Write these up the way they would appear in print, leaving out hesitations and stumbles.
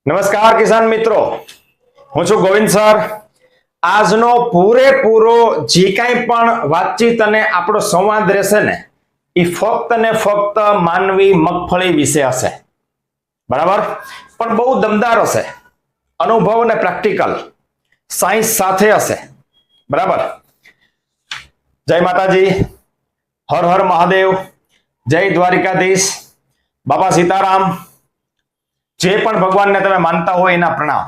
નમસ્કાર કિસાન મિત્રો, હું છું ગોવિંદ સર. આજનો પૂરેપૂરો જે કાંઈ પણ વાતચીત અને આપણો સંવાદ રહેશે ને એ ફક્ત ને ફક્ત માનવી મગફળી વિશે હશે. બરાબર, પણ બહુ દમદાર હશે, અનુભવ અને પ્રેક્ટિકલ સાયન્સ સાથે હશે. બરાબર. જય માતાજી, હર હર મહાદેવ, જય દ્વારિકાધીશ, બાપા સીતારામ. જે પણ ભગવાનને તમે માનતા હોય એના પ્રણામ.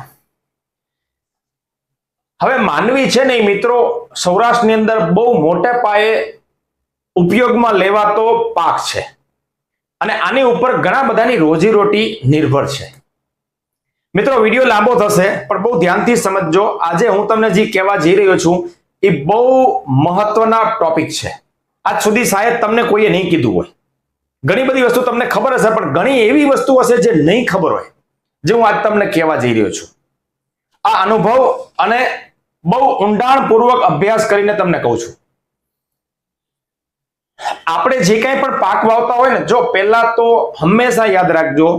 હવે માનવી છે ને મિત્રો, સૌરાષ્ટ્રની અંદર બહુ મોટે પાયે ઉપયોગમાં લેવાતો પાક છે અને આની ઉપર ઘણા બધાની રોજીરોટી નિર્ભર છે. મિત્રો, વિડીયો લાંબો થશે પણ બહુ ધ્યાનથી સમજજો. આજે હું તમને જે કહેવા જઈ રહ્યો છું એ બહુ મહત્વના ટોપિક છે. આજ સુધી શાયદ તમને કોઈએ નહીં કીધું હોય. ઘણી બધી વસ્તુ તમને ખબર હશે પણ ઘણી એવી વસ્તુ હશે જે નહીં ખબર હોય, જે હું આજ તમને કહેવા જઈ રહ્યો છું. આ અનુભવ અને બહુ ઊંડાણપૂર્વક અભ્યાસ કરીને તમને કહું છું. આપણે જે કંઈ પણ પાક વાવતા હોય ને, જો પહેલા તો હંમેશા યાદ રાખજો,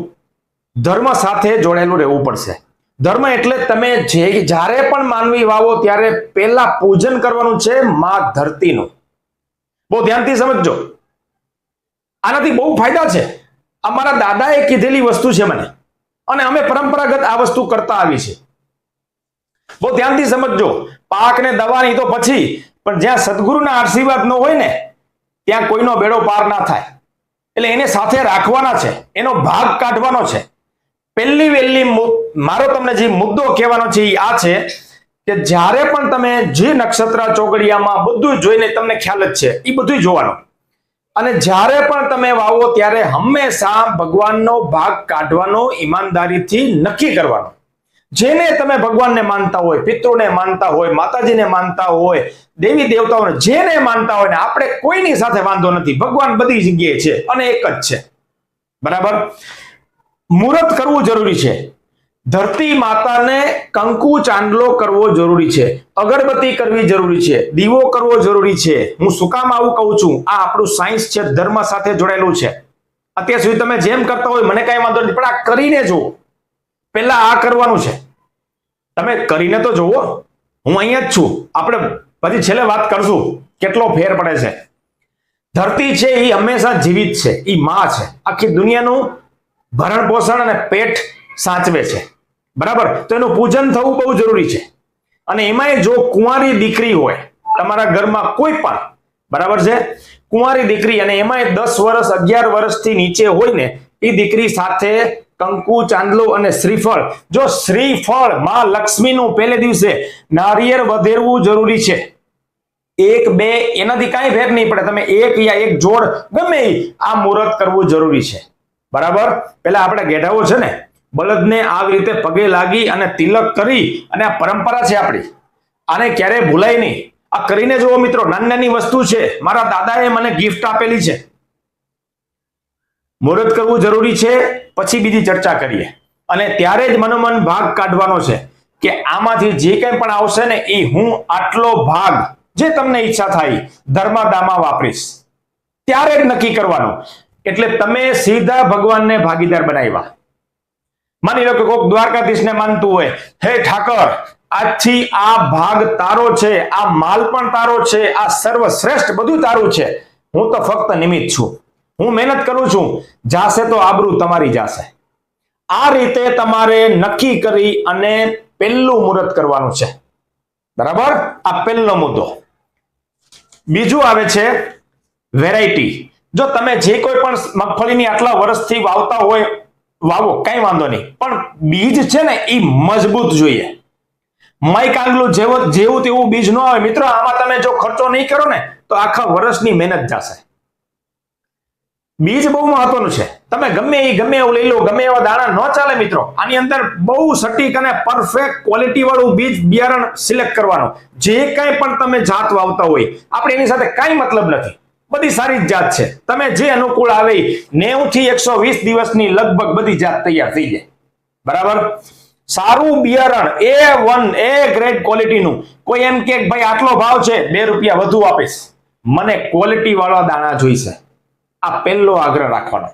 ધર્મ સાથે જોડાયેલું રહેવું પડશે. ધર્મ એટલે તમે જ્યારે પણ માનવી વાવો ત્યારે પહેલા પૂજન કરવાનું છે માં ધરતીનું. બહુ ધ્યાનથી સમજજો. આનાથી બહુ ફાયદા છે. અમારા દાદાએ કીધેલી વસ્તુ છે મને, અને અમે પરંપરાગત આ વસ્તુ કરતા આવી છે. બહુ ધ્યાનથી સમજજો. પાક ને દવાની તો પછી, પણ જ્યાં સદગુરુના આશીર્વાદ ન હોય ને ત્યાં કોઈનો બેડો પાર ના થાય. એટલે એને સાથે રાખવાના છે, એનો ભાગ કાઢવાનો છે. પહેલી વહેલી મારો તમને જે મુદ્દો કહેવાનો છે એ આ છે કે જ્યારે પણ તમે જે નક્ષત્ર ચોગડિયામાં બધું જોઈને તમને ખ્યાલ જ છે, એ બધું જોવાનું. અને જ્યારે પણ તમે વાવો ત્યારે હંમેશા ભગવાનનો ભાગ કાઢવાનો ઈમાનદારીથી નક્કી કરવાનો. જેને તમે ભગવાનને માનતા હોય, પિતૃને માનતા હોય, માતાજીને માનતા હોય, દેવી દેવતાઓને જેને માનતા હોય ને, આપણે કોઈની સાથે વાંધો નથી. ભગવાન બધી જગ્યાએ છે અને એક જ છે. બરાબર. મુહૂર્ત કરવું જરૂરી છે. ધરતી માતાને કંકુ ચાંદલો કરવો જરૂરી છે. અગરબત્તી કરવી જરૂરી છે. દીવો કરવો જરૂરી છે. હું શું કામ આવું કહું છું? આ આપણું સાયન્સ છે, ધર્મ સાથે જોડાયેલું છે. અત્યાર સુધી તમે જેમ કરતા હોય મને કઈ વાંધો નહીં, પણ આ કરીને જુઓ. પહેલા આ કરવાનું છે. તમે કરીને તો જુઓ. હું અહીંયા જ છું. આપણે પછી છેલ્લે વાત કરશું કેટલો ફેર પડે છે. ધરતી છે એ હંમેશા જીવિત છે. એ માં છે. આખી દુનિયાનું ભરણ પોષણ અને પેટ સાચવે છે. બરાબર. તો એનું પૂજન થવું બહુ જરૂરી છે. અને એમાંય જો કુંવારી દીકરી હોય તમારા ઘરમાં કોઈ પણ, બરાબર છે, કુંવારી દીકરી, અને એમાંય 10 વર્ષ 11 વર્ષથી નીચે હોય ને, એ દીકરી સાથે કંકુ ચાંદલો અને શ્રીફળ, જો શ્રીફળ માં લક્ષ્મીનું પહેલે દિવસે નારિયેળ વધેરવું જરૂરી છે. 1 2 એનાથી કાંઈ ફેર નહીં પડે. તમે એક યા એક જોડ ગમે આ મુહૂર્ત કરવું જરૂરી છે. બરાબર. પેલા આપણે ગેઢાઓ છે ને, બળદને આવી રીતે પગે લાગી અને તિલક કરી, અને આ પરંપરા છે આપણી, આને ક્યારેય ભૂલાય નહીં. આ કરીને જુઓ મિત્રો. નાની નાની વસ્તુ છે, મારા દાદાએ મને ગિફ્ટ આપેલી છે. મુહૂર્ત કરવું જરૂરી છે. પછી બીજી ચર્ચા કરીએ. અને ત્યારે જ મનોમન ભાગ કાઢવાનો છે કે આમાંથી જે કંઈ પણ આવશે ને એ હું આટલો ભાગ, જે તમને ઈચ્છા થાય, ધર્મદામાં વાપરીશ. ત્યારે જ નક્કી કરવાનું. એટલે તમે સીધા ભગવાનને ભાગીદાર બનાવ્યા. માની લો કે કોઈક દ્વારકાધીશને માનતું હોય, હે ઠાકર, આજથી આ ભાગ તારો છે, આ માલ પણ તારો છે, આ સર્વશ્રેષ્ઠ બધું તારું છે, હું તો ફક્ત નિમિત્ત છું, હું મહેનત કરું છું, જાશે તો આબરૂ તમારી જાશે. આ રીતે તમારે નક્કી કરી અને પહેલું મુહૂર્ત કરવાનું છે. બરાબર. આ પહેલો મુદ્દો. બીજું આવે છે વેરાયટી. જો તમે જે કોઈ પણ મગફળીની આટલા વર્ષથી વાવતા હોય, વાવો, કઈ વાંધો નહીં, પણ બીજ છે ને એ મજબૂત જોઈએ. માઈક આંગલું જેવું તેવું બીજ ન આવે મિત્રો. આમાં તમે જો ખર્ચો નહીં કરો ને તો આખા વર્ષની મહેનત જશે. બીજ બહુ મહત્વનું છે. તમે ગમે એવું લઈ લો, ગમે એવા દાણા ન ચાલે મિત્રો. આની અંદર બહુ સટીક અને પરફેક્ટ ક્વોલિટી વાળું બીજ બિયારણ સિલેક્ટ કરવાનું. જે કંઈ પણ તમે જાત વાવતા હોય, આપણે એની સાથે કાંઈ મતલબ નથી. બધી સારી જ જાત છે. તમે જે અનુકૂળ આવે 90 થી 120 દિવસની લગભગ બધી જાત તૈયાર થઈ જાય. બરાબર. સારું બિયારણ A1 A ગ્રેડ ક્વોલિટીનું. કોઈ એમ કે ભાઈ આટલો ભાવ છે, 2 રૂપિયા વધુ આપીશ, મને ક્વોલિટી વાળા દાણા જોઈશે. આ પહેલો આગ્રહ રાખવાનો.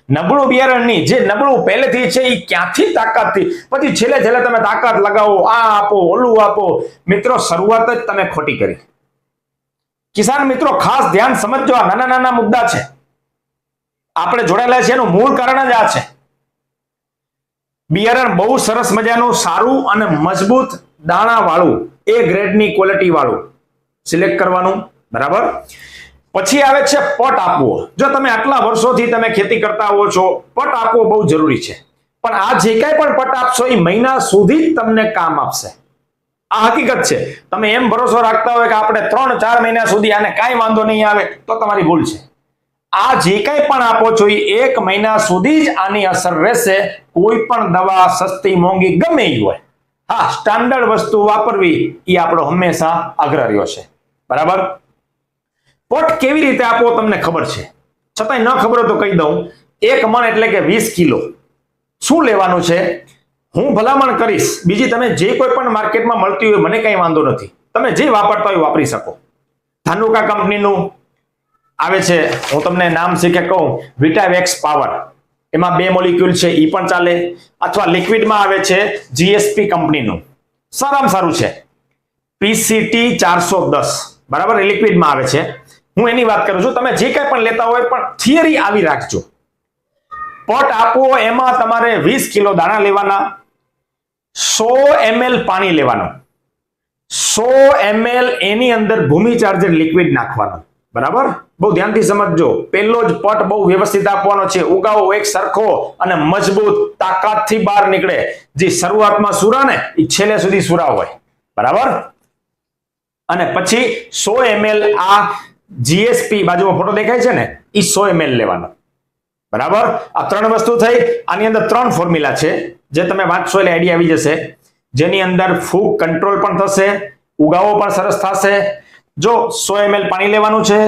નબળું બિયારણ નહીં, જે નબળું પહેલેથી છે એ ક્યાંથી તાકાતથી પછી છેલ્લે તમે તાકાત લગાવો, આ આપો ઓલું આપો. મિત્રો શરૂઆત જ તમે ખોટી કરી. કિસાન મિત્રો ખાસ ધ્યાન સમજજો, આ નાના નાના મુદ્દા છે, આપણે જોડાયેલા છે એનું મૂળ કારણ જ આ છે. બિયારણ બહુ સરસ મજાનું સારું અને મજબૂત દાણા વાળું એ ગ્રેડની ક્વોલિટી વાળું સિલેક્ટ કરવાનું. બરાબર. પછી આવે છે પટ આપવો. જો તમે આટલા વર્ષોથી તમે ખેતી કરતા હો છો, પટ આપવો બહુ જરૂરી છે. પણ આ જે કાંઈ પણ પટ આપશો એ મહિના સુધી જ તમને કામ આપશે. આ હકીકત છે. તમે એમ ભરોસો રાખતા હોય કે આપણે 3-4 મહિના સુધી આને કાંઈ વાંધો નહીં આવે, તો તમારી ભૂલ છે. આ જે કાંઈ પણ આપો છો એ 1 મહિના સુધી જ આની અસર રહેશે. કોઈ પણ દવા સસ્તી મોંઘી ગમે એ હોય, હા, સ્ટાન્ડર્ડ વસ્તુ વાપરવી એ આપણો હંમેશા આગ્રહ રહ્યો છે. બરાબર. પટ કેવી રીતે આપવો તમને ખબર છે, છતાંય ન ખબર હોય તો કહી દઉં. 1 મણ એટલે કે 20 કિલો શું લેવાનું છે હું ભલામણ કરીશ. બીજી તમે જે કોઈ પણ માર્કેટમાં મળતી હોય મને કઈ વાંધો નથી, તમે જે વાપરતા હોય વાપરી શકો. ધાનુકા કંપનીનું આવે છે, હું તમને નામ શીખે કહું, વિટાવેક્સ પાવર, એમાં 2 મોલિક્યુલ છે, એ પણ ચાલે. અથવા લિક્વિડમાં આવે છે જીએસપી કંપનીનું, સારામાં સારું છે, પીસીટી 410. બરાબર, લિક્વિડમાં આવે છે. હું એની વાત કરું છું. તમે જે કંઈ પણ લેતા હોય પણ થિયરી આવી રાખજો. પટ આપવો એમાં તમારે 20 કિલો દાણા લેવાના, 100 ml પાણી લેવાનું, 100 ml એની અંદર ભૂમિ ચાર્જર લિક્વિડ નાખવાનું. બરાબર, બહુ ધ્યાનથી સમજજો. પહેલો જ પટ બહુ વ્યવસ્થિત આપવાનો છે. ઉગાવો એક સરખો અને મજબૂત, તાકાતથી બહાર નીકળે. જે શરૂઆતમાં સુરા ને એ છેલ્લે સુધી સુરા હોય. બરાબર. અને પછી 100 ml આ જીએસપી બાજુમાં ફોટો દેખાય છે ને, એ 100 ml લેવાનો. બરાબર. આ 3 વસ્તુ થઈ. આની અંદર 3 ફોર્મ્યુલા છે, જે તમે વાંચશો એટલે આઈડિયા આવી જશે. જેની અંદર ફૂગ કંટ્રોલ પણ થશે, ઉગાવો પણ સરસ થશે. જો 100 ml પાણી લેવાનું છે,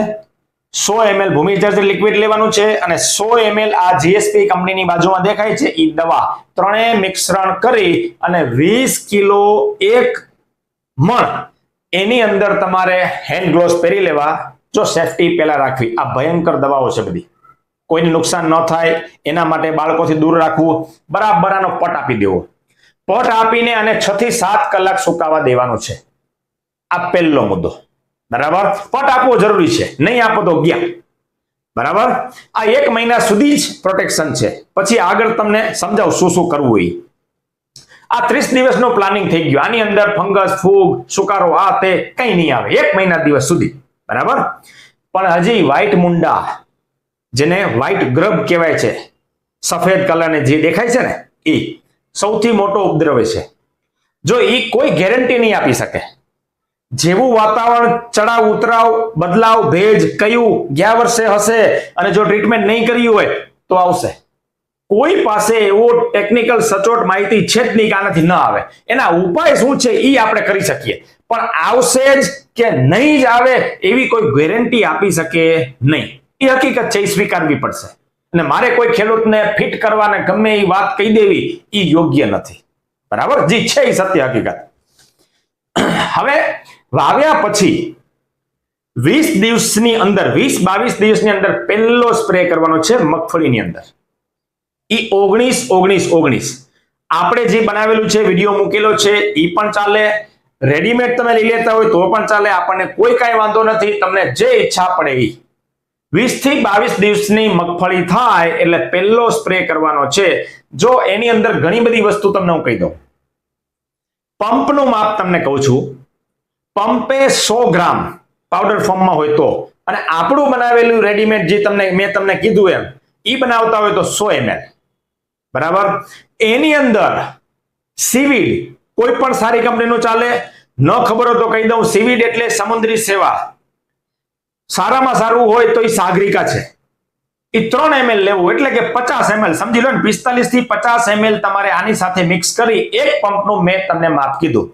100 ml ભૂમિ ચાર્જર લિક્વિડ લેવાનું છે, અને 100 ml આ જીએસપી કંપનીની બાજુમાં દેખાય છે એ દવા, ત્રણેય મિશ્રણ કરી અને 20 કિલો 1 મણ એની અંદર તમારે હેન્ડ ગ્લોવ્સ પહેરી લેવા. જો સેફટી પહેલા રાખવી. આ ભયંકર દવાઓ છે બધી, કોઈને નુકસાન ન થાય એના માટે બાળકોથી દૂર રાખવું. બરાબર આનો પટ આપી દેવો. પટ આપીને અને 6 થી 7 કલાક સુકાવા દેવાનું છે. આ પહેલો મુદ્દો. બરાબર. પટ આપવો જરૂરી છે, નહીં આપો તો ગયા. બરાબર. આ 1 મહિના સુધી જ પ્રોટેક્શન છે. પછી આગળ તમને સમજાવું શું શું કરવું એ. આ 30 દિવસનો પ્લાનિંગ થઈ ગયું. આની અંદર ફંગસ, ફૂગ, સુકારો, આ તે કઈ નહીં આવે 1 મહિના દિવસ સુધી. બરાબર. પણ હજી વ્હાઈટ મુંડા, જેને વ્હાઈટ ગ્રબ કહેવાય છે, સફેદ કલરને જે દેખાય છે ને, એ સૌથી મોટો ઉપદ્રવ છે. જો એ કોઈ ગેરંટી નહીં આપી શકે. જેવું વાતાવરણ, ચડાવ ઉતરાવ, બદલાવ, ભેજ કયું ગયા વર્ષે હશે અને જો ટ્રીટમેન્ટ નહીં કરી હોય તો આવશે. કોઈ પાસે એવો ટેકનિકલ સચોટ માહિતી છે જ નહીં કે આનાથી ન આવે. એના ઉપાય શું છે એ આપણે કરી શકીએ, પણ આવશે જ કે નહીં જ આવે એવી કોઈ ગેરંટી આપી શકે નહીં. એ હકીકત છે, એ સ્વીકારવી પડશે. અને મારે કોઈ ખેડૂતને ફિટ કરવાને ગમે એ વાત કહી દેવી એ યોગ્ય નથી. બરાબર. જે છે એ સત્ય હકીકત. હવે વાવ્યા પછી 20 દિવસની અંદર, 20-22 દિવસની અંદર પહેલો સ્પ્રે કરવાનો છે મગફળીની અંદર. એ 19-19-19 આપણે જે બનાવેલું છે, વિડીયો મૂકેલો છે, એ પણ ચાલે. રેડીમેડ તમે લઈ લેતા હોય તો પણ ચાલે, આપણને કોઈ કાંઈ વાંધો નથી. તમને જે ઈચ્છા પડે એ 20 થી 22 દિવસની મગફળી થાય એટલે પહેલો સ્પ્રે કરવાનો છે. જો એની અંદર ઘણી બધી વસ્તુ તમને હું કહી દઉં. પંપનું માપ તમને કહું છું. પંપે 100 ગ્રામ પાવડર ફોર્મમાં હોય તો, અને આપણું બનાવેલું રેડીમેડ જે મેં તમને કીધું એમ એ બનાવતા હોય તો 100 ml. બરાબર. એની અંદર સીવીડ કોઈ પણ સારી કંપનીનું ચાલે. ન ખબર હોય તો કહી દઉં, સીવીડ એટલે સમુદ્રી સેવા. સારામાં સારું હોય તો એ સાગરિકા છે. એ 3 ml લેવું એટલે કે 50 ml સમજી લો ને, 45 થી 50 ml તમારે આની સાથે મિક્સ કરી એક પંપનું મેં તમને માપ કીધું.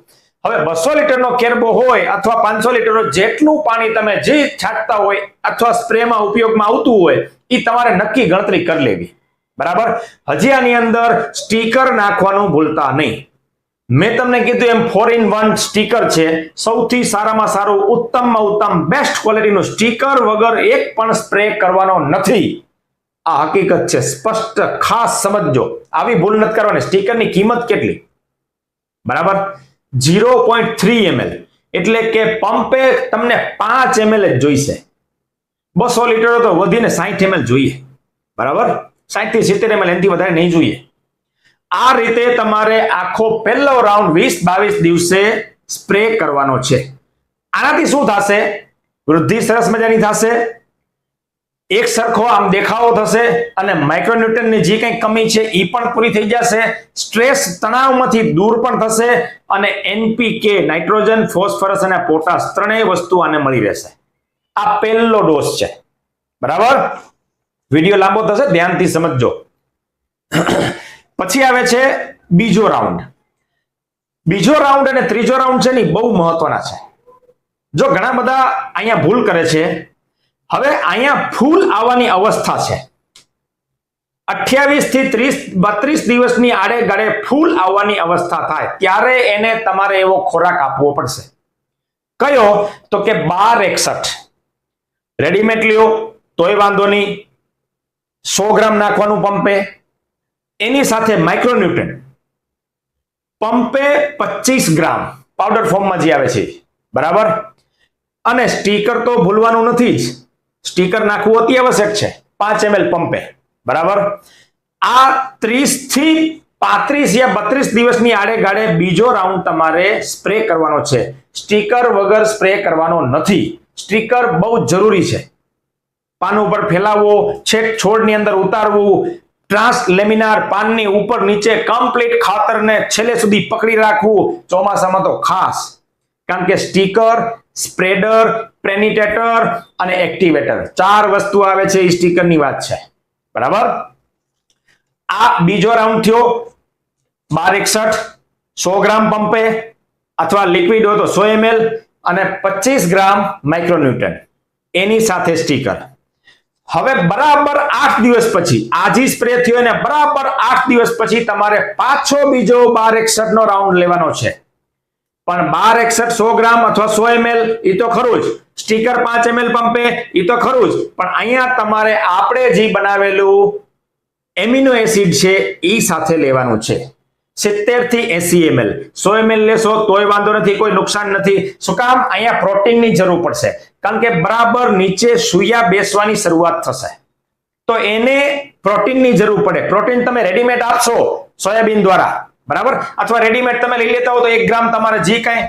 હવે 200 લીટરનો કેરબો હોય અથવા 500 લીટરનો, જેટલું પાણી તમે જે છાંટતા હોય અથવા સ્પ્રેમાં ઉપયોગમાં આવતું હોય એ તમારે નક્કી ગણતરી કરી લેવી. બરાબર. હજી આની અંદર સ્ટીકર નાખવાનું ભૂલતા નહીં. મેં તમને કીધું એમ 4-in-1 સ્ટીકર છે. સૌથી સારામાં સારું, ઉત્તમમાં ઉત્તમ, બેસ્ટ ક્વોલિટીનું સ્ટીકર વગર એક પણ સ્પ્રે કરવાનો નથી. આ હકીકત છે, સ્પષ્ટ ખાસ સમજજો, આવી ભૂલ નથી કરવાની. સ્ટીકરની કિંમત કેટલી? બરાબર 0.3 ml, એટલે કે પંપે તમને 5 ml જ જોઈશે. 200 લીટર તો વધીને 60 ml જોઈએ. બરાબર 60 થી 70 ml, એનાથી વધારે નહીં જોઈએ. આ રીતે તમારે આખો પહેલો રાઉન્ડ 20-22 દિવસે સ્પ્રે કરવાનો છે. આનાથી શું થશે? વૃદ્ધિ સરસ મજાની થશે, એક સરખો આમ દેખાવો થશે, અને માઇક્રોન્યુટ્રનની જે કંઈ કમી છે એ પણ પૂરી થઈ જશે. સ્ટ્રેસ તણાવમાંથી દૂર પણ થશે, અને એનપીકે નાઇટ્રોજન, ફોસ્ફરસ અને પોટાશ ત્રણેય વસ્તુ આને મળી રહેશે. આ પહેલો ડોઝ છે. બરાબર, વિડીયો લાંબો થશે, ધ્યાનથી સમજજો. પછી આવે છે બીજો રાઉન્ડ. બીજો રાઉન્ડ અને ત્રીજો રાઉન્ડ છે ને બહુ મહત્વના છે. જો ઘણા બધા અહીંયા ભૂલ કરે છે. હવે અહીંયા ફૂલ આવવાની અવસ્થા છે, 28 થી 32 દિવસની આડે ગાળે ફૂલ આવવાની અવસ્થા થાય ત્યારે એને તમારે એવો ખોરાક આપવો પડશે. કયો? તો કે 1261. રેડીમેડ લ્યો તોય વાંધો નહીં, 100 ગ્રામ નાખવાનું પંપે. એની સાથે માઇક્રોન્યુટ્રન પંપે 25 ગ્રામ પાવડર ફોર્મમાં જે આવે છે. બરાબર, અને સ્ટીકર તો ભૂલવાનું નથી જ, સ્ટીકર નાખવું અતિ આવશ્યક છે, 5 ml પંપે. બરાબર, આ 30 થી 35 યા 32 દિવસની આડે ગાળે બીજો રાઉન્ડ તમારે સ્પ્રે કરવાનો છે. સ્ટીકર વગર સ્પ્રે કરવાનો નથી. સ્ટીકર બહુ જરૂરી છે. પાન ઉપર ફેલાવવો, છેક છોડની અંદર ઉતારવું, ટ્રાન્સલેમિનાર પાનની ઉપર નીચે કમ્પ્લીટ ખાતરને છેલ્લે સુધી પકડી રાખવું, ચોમાસામાં તો ખાસ. કારણ કે સ્ટીકર, સ્પ્રેડર, પ્રેનિટેટર અને એક્ટિવેટર 4 વસ્તુ આવે છે. એ સ્ટીકરની વાત છે. બરાબર, આ બીજો રાઉન્ડ થયો. 1261 100 ગ્રામ પંપે, અથવા લિક્વિડ હોય તો 100 ml, અને 25 ગ્રામ માઇક્રોન્યુટ્રન એની સાથે સ્ટીકર. હવે બરાબર 8 દિવસ પછી, આજી સ્પ્રે થયો ને બરાબર 8 દિવસ પછી તમારે પાછો બીજો 1261 નો રાઉન્ડ લેવાનો છે. પણ 1261 100 ગ્રામ અથવા 100 ml એ તો ખરું જ, સ્ટીકર 5 ml પંપે એ તો ખરું જ, પણ અહીંયા તમારે આપણે જે બનાવેલું એમિનો એસિડ છે એ સાથે લેવાનું છે. 70 થી 80 ml. 100 ml લેશો તોય વાંધો નથી, કોઈ નુકસાન નથી. શું કામ? અહીંયા પ્રોટીનની જરૂર પડશે, કારણ કે બરાબર નીચે સૂયા બેસવાની શરૂઆત થશે, તો એને પ્રોટીનની જરૂર પડે. પ્રોટીન તમે રેડીમેડ આપશો સોયાબીન દ્વારા, બરાબર, અથવા રેડીમેડ તમે લઈ લેતા હો તો 1 ગ્રામ તમારે જે કઈ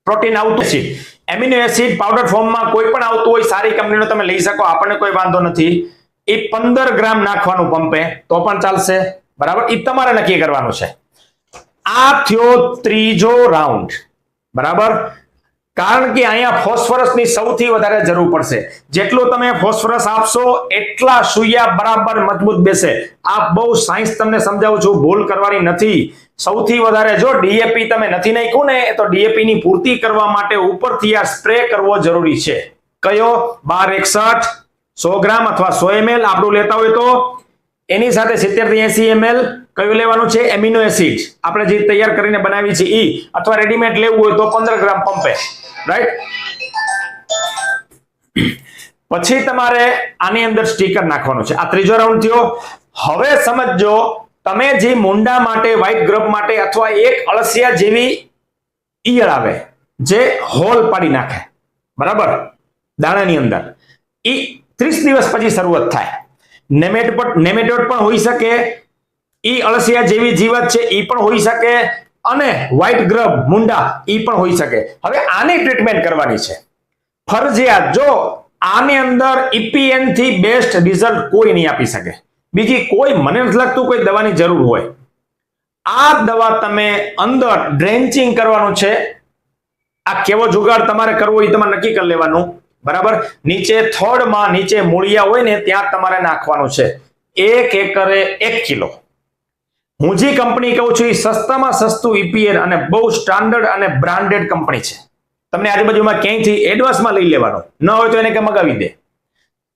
પ્રોટીન આવતું છે, એમિનો એસિડ પાવડર ફોર્મમાં કોઈ પણ આવતું હોય, સારી કંપનીનો તમે લઈ શકો, આપણને કોઈ વાંધો નથી. એ 15 ગ્રામ નાખવાનું પંપે તો પણ ચાલશે. બરાબર, એ તમારે નક્કી કરવાનું છે. આ થયો ત્રીજો રાઉન્ડ. બરાબર, કારણ કે અહીંયા ફોસ્ફરસની સૌથી વધારે જરૂર પડશે. જેટલું તમે ફોસ્ફરસ આપશો એટલા સૂયા બરાબર મજબૂત બેસે. આ બહુ સાયન્સ તમને સમજાવું છું, ભૂલ કરવાની નથી. સૌથી વધારે જો ડીએપી તમે નથી નાખ્યું ને, તો ડીએપી ની પૂર્તિ કરવા માટે ઉપરથી આ સ્પ્રે કરવો જરૂરી છે. કયો? 1261 100 ગ્રામ અથવા 100 ml આપણું લેતા હોય તો એની સાથે 70 થી 80 ml કયું લેવાનું છે? એમિનો એસિડ આપણે જે તૈયાર કરીને બનાવી છે ઈ, અથવા રેડીમેડ લેવું હોય તો 15 ગ્રામ પંપે. રાઈટ, પછી તમારે આની અંદર સ્ટીકર નાખવાનું છે. આ ત્રીજો રાઉન્ડ થયો. હવે સમજો, તમે જે મુંડા માટે, વ્હાઇટ ગ્રબ માટે, અથવા એક અળસિયા જેવી ઈયળ આવે જે હોલ પાડી નાખે, બરાબર, દાણાની અંદર, ઈ 30 દિવસ પછી શરૂઆત થાય. નેમેટોડ પણ હોઈ શકે, ઈ અળસિયા જેવી જીવત છે ઈ પણ હોઈ શકે, અને વ્હાઇટ ગ્રબ મુંડા ઈ પણ હોઈ શકે. હવે આની ટ્રીટમેન્ટ કરવાની છે ફરજિયાત. જો આની અંદર ઈપીએન થી બેસ્ટ રિઝલ્ટ કોઈ નહીં આપી શકે. બીજી કોઈ મને નથી લાગતું કોઈ દવાની જરૂર હોય. આ દવા તમે અંદર ડ્રેન્ચિંગ કરવાનું છે. આ કેવો જુગાડ તમારે કરવો એ તમારે નક્કી કરી લેવાનું. બરાબર, નીચે થડમાં નીચે મૂળિયા હોય ને ત્યાં તમારે નાખવાનું છે. 1 એકરે 1 કિલો. હું જે કંપની કહું છું એ સસ્તામાં સસ્તું ઈપીએન અને બહુ સ્ટાન્ડર્ડ અને બ્રાન્ડેડ કંપની છે. તમને આજુબાજુમાં ક્યાંયથી એડવાન્સમાં લઈ લેવાનો, ન હોય તો એને કે મગાવી દે.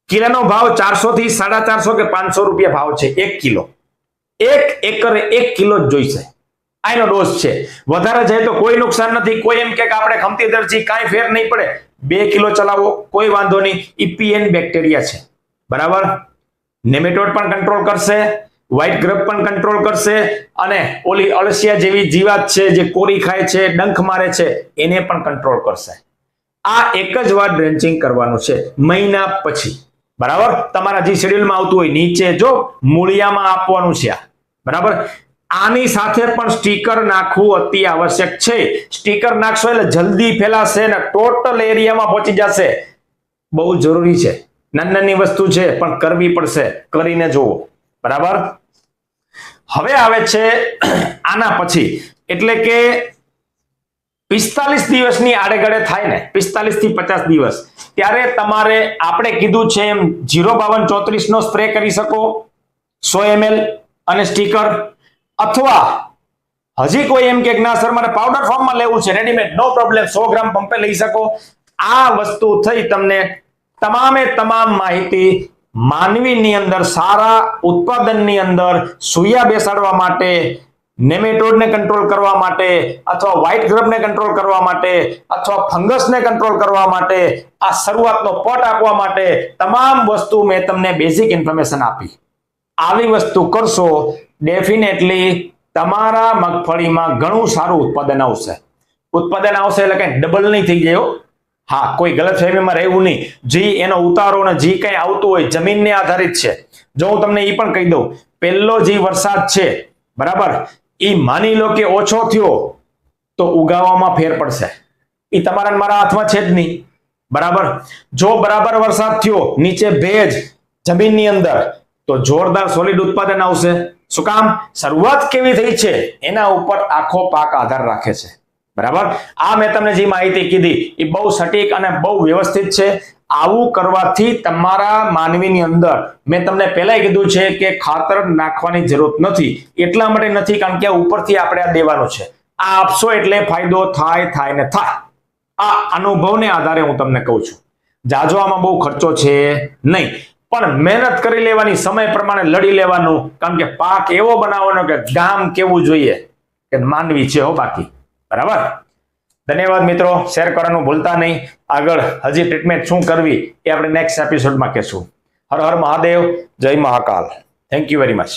કિલોનો ભાવ 400 થી 450 કે 500 રૂપિયા ભાવ છે 1 કિલો. 1 એકરે 1 કિલો જ જોઈશે. આનો ડોઝ છે. વધારે જાય તો કોઈ નુકસાન નથી. કોઈ એમ કે આપણે ખમતી દરજી કાંઈ ફેર નહીં પડે, 2 કિલો ચલાવો કોઈ વાંધો નહીં. ઈપીએન બેક્ટેરિયા છે. બરાબર, નેમેટોડ પણ કંટ્રોલ કરશે, વ્હાઇટ ગ્રબ પણ કંટ્રોલ કરશે, અને ઓલી અળસિયા જેવી જીવાત છે જે કોરી ખાય છે, ડંખ મારે છે, એને પણ કંટ્રોલ કરશે. આ એક જ વાર ડ્રેન્ચિંગ કરવાનું છે મહિના પછી. બરાબર, તમારા જે શેડ્યુલમાં આવતું હોય નીચે જો મૂળિયામાં આપવાનું છે આ. બરાબર, આની સાથે પણ સ્ટીકર નાખવું અતિ આવશ્યક છે. સ્ટીકર નાખશો એટલે જલ્દી ફેલાશે ને ટોટલ એરિયામાં પહોંચી જશે. બહુ જરૂરી છે. નાની વસ્તુ છે પણ કરવી પડશે, કરીને જુઓ. બરાબર, હવે આવે છે આના પછી, એટલે કે 45 દિવસની આડેગડે થાય ને, 45 થી 50 દિવસ, ત્યારે તમારે આપણે કીધું છે એમ 05234 નો સ્પ્રે કરી શકો 100 ml અને સ્ટીકર, અથવા હજી કોઈ એમ કે ના સર મારે પાવડર ફોર્મમાં લેવું છે રેડીમેડ, નો પ્રોબ્લેમ, 100 ગ્રામ પંપે લઈ શકો. આ વસ્તુ થઈ તમને તમામે તમામ માહિતી માનવીની અંદર સારા ઉત્પાદનની અંદર સુયા બેસાડવા માટે, નેમેટોડને કંટ્રોલ કરવા માટે, અથવા વ્હાઇટ ગ્રબને કંટ્રોલ કરવા માટે, અથવા ફંગસને કંટ્રોલ કરવા માટે, આ શરૂઆતનો પટ આપવા માટે તમામ વસ્તુ મેં તમને બેઝિક ઇન્ફોર્મેશન આપી. આવી વસ્તુ કરશો ડેફિનેટલી તમારા મગફળીમાં ઘણું સારું ઉત્પાદન આવશે. ઉત્પાદન આવશે એટલે કઈ ડબલ નહીં થઈ જાય. હા, કોઈ ગલતફહેમીમાં રહેવું નહીં. જે એનો ઉતારો ને જે કઈ આવતું હોય જમીનને આધારિત છે. જો હું તમને એ પણ કહી દઉં, પહેલો જે વરસાદ છે બરાબર, એ માની લો કે ઓછો થયો તો ઉગાવામાં ફેર પડશે. એ તમારા મારા હાથમાં છે જ નહીં. બરાબર, જો બરાબર વરસાદ થયો, નીચે ભેજ જમીનની અંદર, તો જોરદાર સોલિડ ઉત્પાદન આવશે. શું કામ? શરૂઆત કેવી થઈ છે એના ઉપર આખો પાક આધાર રાખે છે. બરાબર, આ મેં તમને જે માહિતી કીધી એ બહુ સટીક અને બહુ વ્યવસ્થિત છે. આવું કરવાથી તમારા માનવીની અંદર, મેં તમને પહેલા કીધું છે કે ખાતર નાખવાની જરૂર નથી. એટલા માટે નથી કારણ કે ઉપરથી આપણે આ દેવાનું છે. આ આપશો એટલે ફાયદો થાય ને થાય. આ અનુભવને આધારે હું તમને કહું છું. જાજો આમાં બહુ ખર્ચો છે નહીં, પણ મહેનત કરી લેવાની, સમય પ્રમાણે લડી લેવાનું, કારણ કે પાક એવો બનાવવાનો કે ગામ કેવું જોઈએ કે માનવી છે હો બાકી. બરાબર, ધન્યવાદ મિત્રો. શેર કરવાનું ભૂલતા નહીં. આગળ હજી ટ્રીટમેન્ટ શું કરવી એ આપણે નેક્સ્ટ એપિસોડમાં કહેશું. હર હર મહાદેવ, જય Mahakal. Thank you very much.